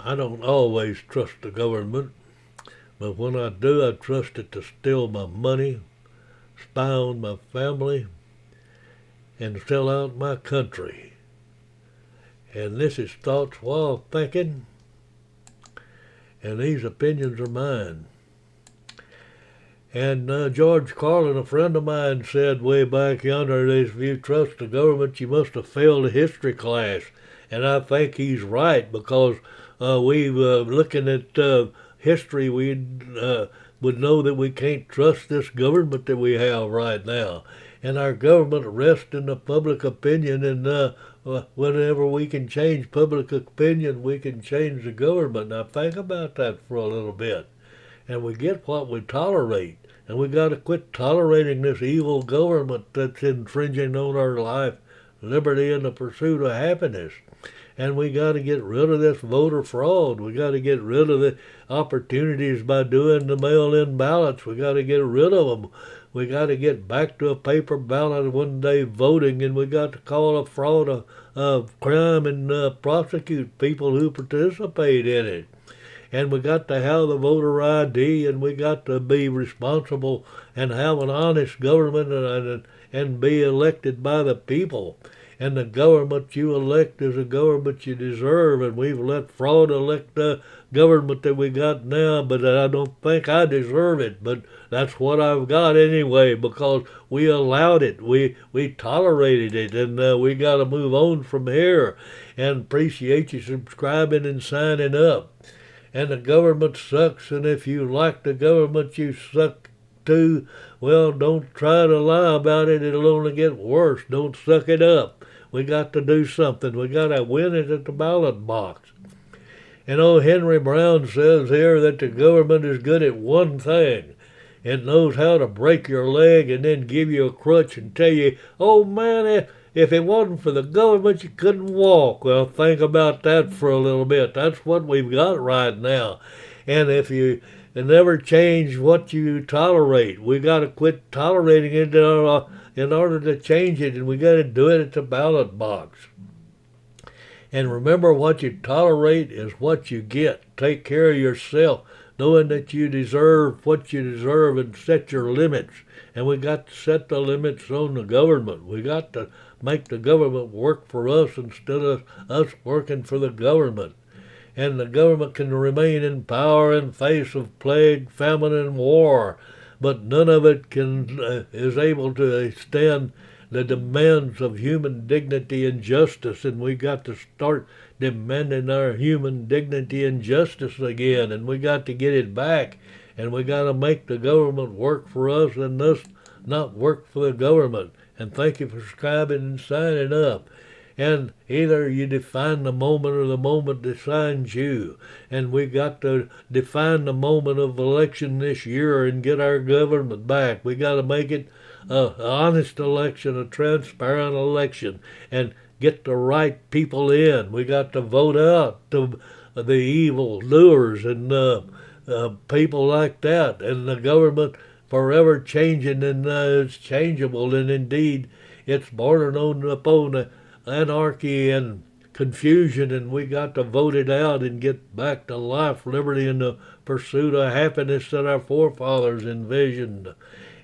I don't always trust the government, but when I do, I trust it to steal my money, spy on my family, and sell out my country. And this is thoughts while thinking, and these opinions are mine. And George Carlin, a friend of mine, said way back yonder that if you trust the government, you must have failed a history class. And I think he's right, because we, looking at history, we would know that we can't trust this government that we have right now. And our government rests in the public opinion, and whenever we can change public opinion, we can change the government. Now think about that for a little bit. And we get what we tolerate. And we got to quit tolerating this evil government that's infringing on our life, liberty, and the pursuit of happiness. And we got to get rid of this voter fraud. We got to get rid of the opportunities by doing the mail-in ballots. We got to get rid of them. We got to get back to a paper ballot one day voting, and we got to call a fraud a crime and prosecute people who participate in it. And we got to have the voter ID, and we got to be responsible and have an honest government, and be elected by the people. And the government you elect is a government you deserve, and we've let fraud elect the government that we got now, but I don't think I deserve it, but that's what I've got anyway, because we allowed it, we tolerated it, and we got to move on from here. And appreciate you subscribing and signing up. And the government sucks, and if you like the government, you suck too. Well, don't try to lie about it. It'll only get worse. Don't suck it up. We got to do something. We got to win it at the ballot box. And old Henry Brown says here that the government is good at one thing. It knows how to break your leg and then give you a crutch and tell you, oh man, if it wasn't for the government, you couldn't walk. Well, think about that for a little bit. That's what we've got right now. And if you never change what you tolerate, we got to quit tolerating it in order to change it, and we got to do it at the ballot box. And remember, what you tolerate is what you get. Take care of yourself, knowing that you deserve what you deserve, and set your limits. And we got to set the limits on the government. We got to make the government work for us instead of us working for the government. And the government can remain in power in face of plague, famine, and war, but none of it is able to stand the demands of human dignity and justice. And we got to start demanding our human dignity and justice again, and we got to get it back. And we got to make the government work for us, and us not work for the government. And thank you for subscribing and signing up. And either you define the moment or the moment defines you. And we got to define the moment of election this year and get our government back. We got to make it an honest election, a transparent election, and get the right people in. We got to vote out the evil doers and people like that. And the government forever changing, and it's changeable, and indeed it's bordering upon anarchy and confusion, and we got to vote it out and get back to life, liberty, and the pursuit of happiness that our forefathers envisioned.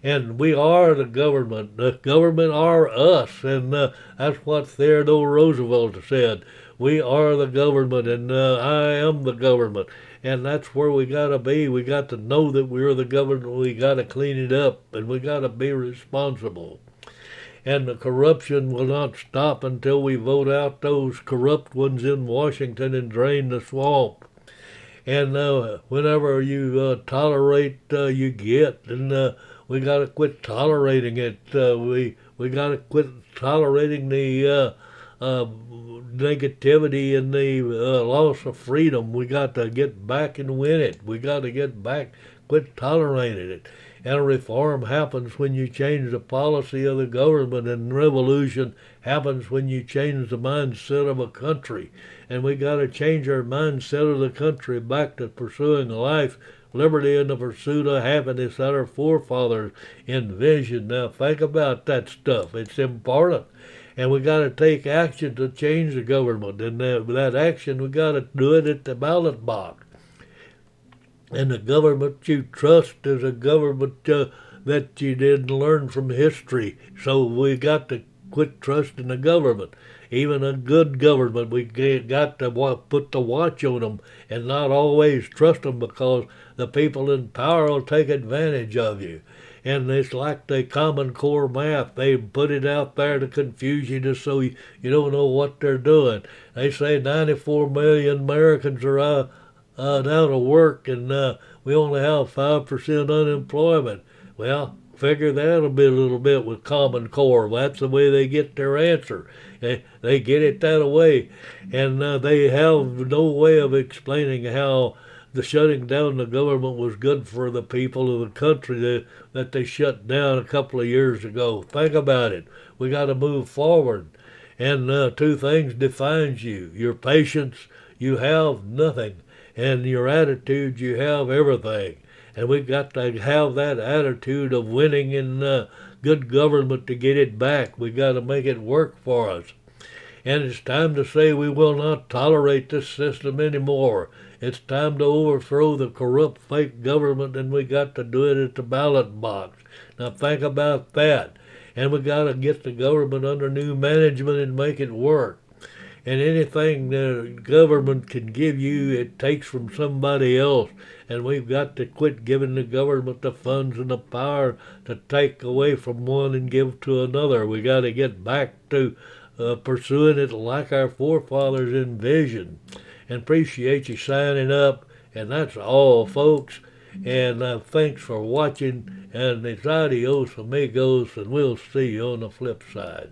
And we are the government. The government are us, and that's what Theodore Roosevelt said. We are the government, and I am the government. And that's where we got to be. We got to know that we're the government. We got to clean it up, and we got to be responsible. And the corruption will not stop until we vote out those corrupt ones in Washington and drain the swamp. And whenever you tolerate, you get. And we got to quit tolerating it. We got to quit tolerating the negativity and the loss of freedom. We got to get back and win it. We got to get back, quit tolerating it. And reform happens when you change the policy of the government, and revolution happens when you change the mindset of a country. And we got to change our mindset of the country back to pursuing life, liberty, and the pursuit of happiness that our forefathers envisioned. Now think about that stuff. It's important. And we got to take action to change the government. And that action, we got to do it at the ballot box. And the government you trust is a government that you didn't learn from history. So we got to quit trusting the government. Even a good government, we got to put the watch on them and not always trust them, because the people in power will take advantage of you. And it's like the Common Core math. They put it out there to confuse you just so you don't know what they're doing. They say 94 million Americans are out of work, and we only have 5% unemployment. Well, figure that a little bit with Common Core. That's the way they get their answer. They get it that way, and they have no way of explaining how the shutting down the government was good for the people of the country that they shut down a couple of years ago. Think about it. We got to move forward, and two things defines you: your patience, you have nothing, and your attitude, you have everything. And we've got to have that attitude of winning in good government to get it back. We've got to make it work for us. And it's time to say we will not tolerate this system anymore. It's time to overthrow the corrupt fake government, and we got to do it at the ballot box. Now think about that. And we got to get the government under new management and make it work. And anything the government can give you, it takes from somebody else. And we've got to quit giving the government the funds and the power to take away from one and give to another. We got to get back to pursuing it like our forefathers envisioned. And appreciate you signing up. And that's all, folks. And thanks for watching. And it's adios, amigos, and we'll see you on the flip side.